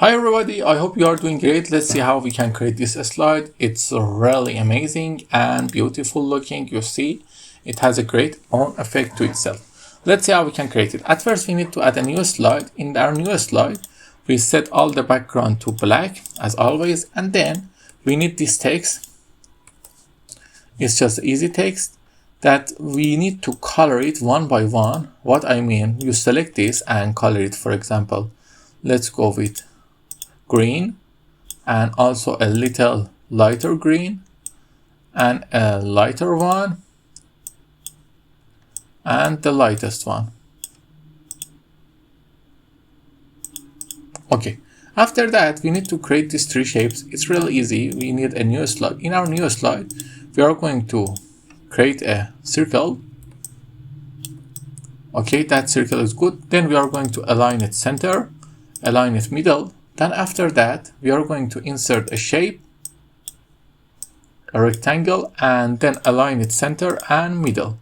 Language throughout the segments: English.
Hi everybody, I hope you are doing great. Let's see how we can create this slide. It's really amazing and beautiful looking. You see, it has a great own effect to itself. Let's see how we can create it. At first, we need to add a new slide. In our new slide, we set all the background to black as always, and then we need this text. It's just easy text that we need to color it one by one. What I mean, you select this and color it. For example, let's go with green and also a little lighter green and a lighter one and the lightest one. Okay, after that we need to create these three shapes. It's really easy. We need a new slide. In our new slide, we are going to create a circle. Okay, that circle is good. Then we are going to align it center, align it middle. Then after that, we are going to insert a shape, a rectangle, and then align it center and middle.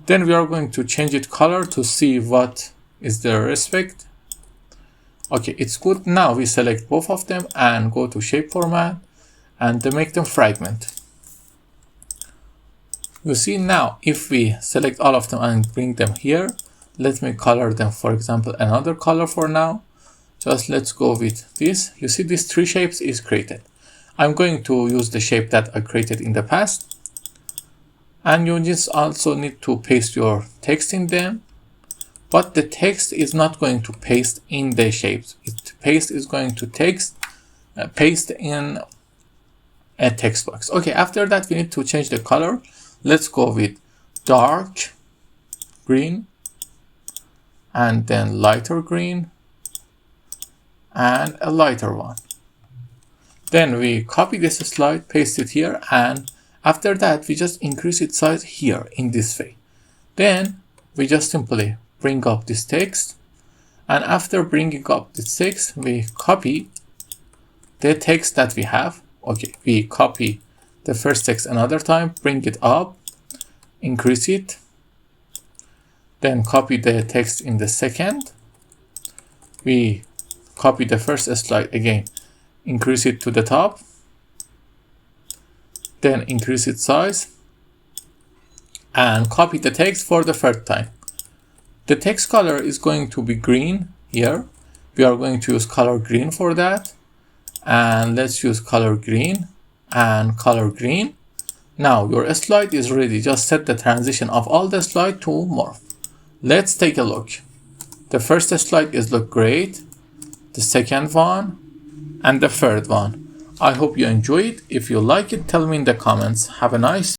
Then we are going to change it color to see what is the respect. Okay, it's good. Now we select both of them and go to shape format and make them fragment. You see now, if we select all of them and bring them here, let me color them, for example, another color for now. Just let's go with this. You see, these three shapes is created. I'm going to use the shape that I created in the past. And you just also need to paste your text in them. But the text is not going to paste in the shapes. Paste is going to paste in a text box. Okay, after that, we need to change the color. Let's go with dark green and then lighter green and a lighter one. Then we copy this slide, paste it here, and after that we just increase its size here in this way. Then we just simply bring up this text, and after bringing up this text, we copy the text that we have. Okay, we copy the first text another time, bring it up, increase it, then copy the text in the second. We copy the first slide again, increase it to the top, then increase its size, and copy the text for the third time. The text color is going to be green here. We are going to use color green for that. And let's use color green and color green. Now your slide is ready. Just set the transition of all the slide to morph. Let's take a look. The first slide is look great. The second one and the third one. I hope you enjoy it. If you like it, tell me in the comments. Have a nice